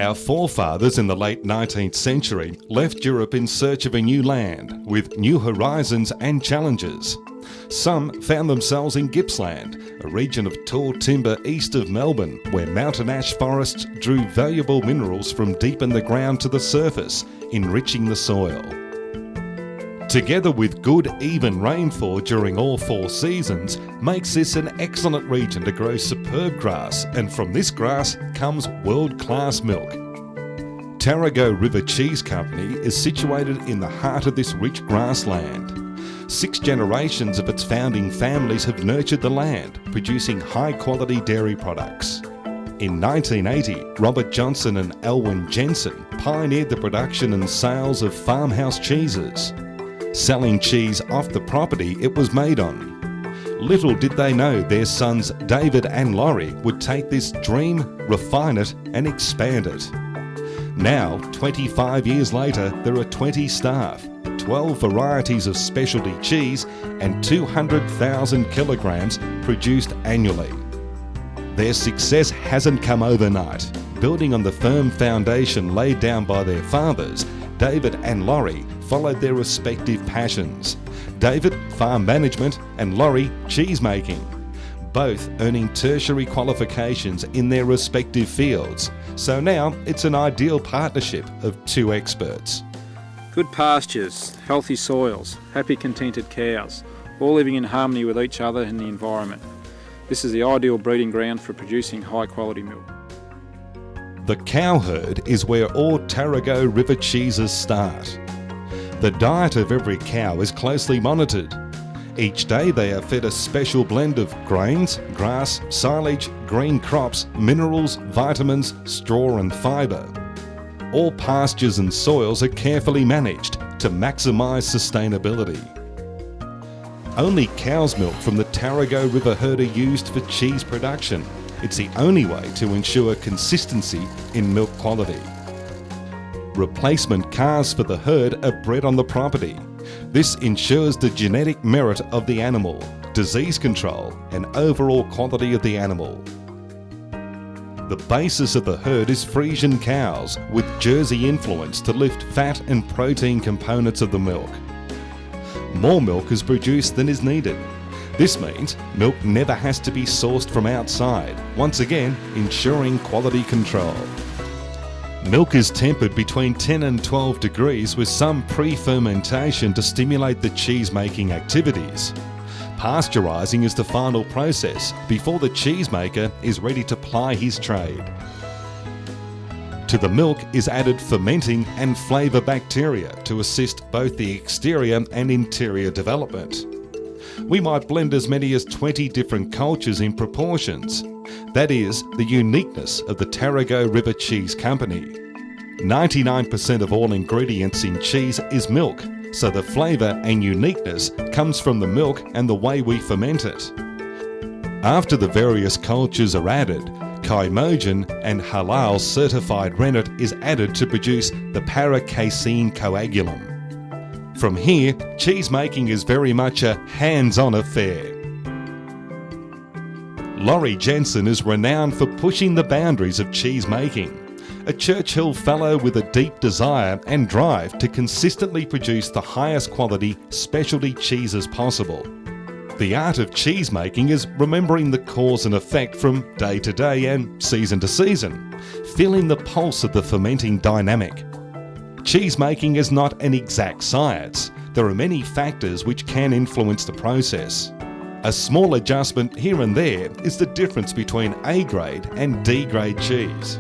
Our forefathers in the late 19th century left Europe in search of a new land with new horizons and challenges. Some found themselves in Gippsland, a region of tall timber east of Melbourne, where mountain ash forests drew valuable minerals from deep in the ground to the surface, enriching the soil. Together with good, even rainfall during all 4 seasons, makes this an excellent region to grow superb grass, and from this grass comes world-class milk. Tarago River Cheese Company is situated in the heart of this rich grassland. 6 generations of its founding families have nurtured the land, producing high-quality dairy products. In 1980, Robert Johnson and Elwyn Jensen pioneered the production and sales of farmhouse cheeses, selling cheese off the property it was made on. Little did they know their sons David and Laurie would take this dream, refine it and expand it. Now, 25 years later, there are 20 staff, 12 varieties of specialty cheese and 200,000 kilograms produced annually. Their success hasn't come overnight. Building on the firm foundation laid down by their fathers, David and Laurie followed their respective passions. David, farm management, and Laurie, cheese making, both earning tertiary qualifications in their respective fields. So now it's an ideal partnership of 2 experts. Good pastures, healthy soils, happy contented cows, all living in harmony with each other and the environment. This is the ideal breeding ground for producing high quality milk. The cow herd is where all Tarago River cheeses start. The diet of every cow is closely monitored. Each day they are fed a special blend of grains, grass, silage, green crops, minerals, vitamins, straw and fibre. All pastures and soils are carefully managed to maximise sustainability. Only cow's milk from the Tarago River herd are used for cheese production. It's the only way to ensure consistency in milk quality. Replacement calves for the herd are bred on the property. This ensures the genetic merit of the animal, disease control, and overall quality of the animal. The basis of the herd is Friesian cows with Jersey influence to lift fat and protein components of the milk. More milk is produced than is needed. This means milk never has to be sourced from outside, once again ensuring quality control. Milk is tempered between 10 and 12 degrees with some pre-fermentation to stimulate the cheese-making activities. Pasteurising is the final process before the cheesemaker is ready to ply his trade. To the milk is added fermenting and flavour bacteria to assist both the exterior and interior development. We might blend as many as 20 different cultures in proportions. That is the uniqueness of the Tarago River Cheese Company. 99% of all ingredients in cheese is milk, so the flavour and uniqueness comes from the milk and the way we ferment it. After the various cultures are added, chymogen and halal certified rennet is added to produce the para-casein coagulum. From here, cheese making is very much a hands-on affair. Laurie Jensen is renowned for pushing the boundaries of cheese making. A Churchill Fellow with a deep desire and drive to consistently produce the highest quality specialty cheeses possible. The art of cheese making is remembering the cause and effect from day to day and season to season, feeling the pulse of the fermenting dynamic. Cheese making is not an exact science. There are many factors which can influence the process. A small adjustment here and there is the difference between A grade and D grade cheese.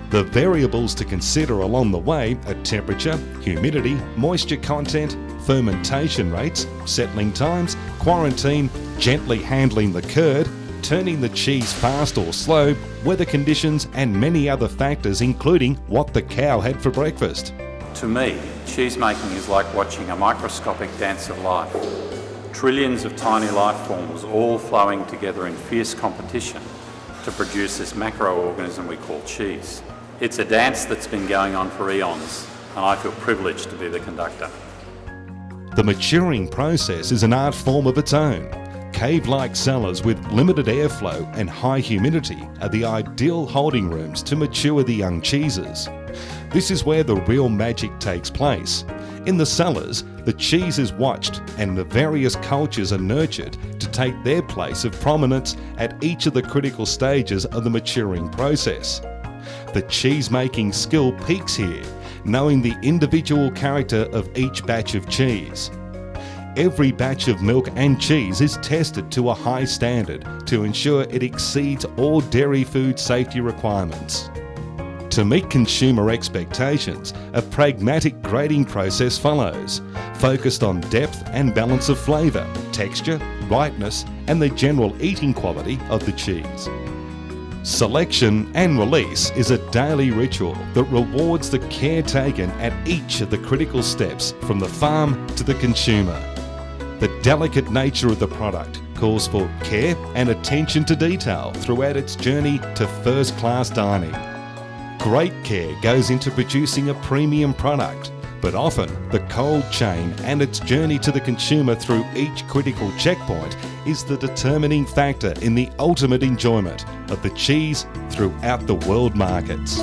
The variables to consider along the way are temperature, humidity, moisture content, fermentation rates, settling times, quarantine, gently handling the curd, turning the cheese fast or slow, weather conditions and many other factors including what the cow had for breakfast. To me, cheese making is like watching a microscopic dance of life. Trillions of tiny life forms all flowing together in fierce competition to produce this macroorganism we call cheese. It's a dance that's been going on for eons, and I feel privileged to be the conductor. The maturing process is an art form of its own. Cave-like cellars with limited airflow and high humidity are the ideal holding rooms to mature the young cheeses. This is where the real magic takes place. In the cellars, the cheese is watched and the various cultures are nurtured to take their place of prominence at each of the critical stages of the maturing process. The cheese-making skill peaks here, knowing the individual character of each batch of cheese. Every batch of milk and cheese is tested to a high standard to ensure it exceeds all dairy food safety requirements. To meet consumer expectations, a pragmatic grading process follows, focused on depth and balance of flavour, texture, ripeness, and the general eating quality of the cheese. Selection and release is a daily ritual that rewards the care taken at each of the critical steps from the farm to the consumer. The delicate nature of the product calls for care and attention to detail throughout its journey to first-class dining. Great care goes into producing a premium product, but often the cold chain and its journey to the consumer through each critical checkpoint is the determining factor in the ultimate enjoyment of the cheese throughout the world markets.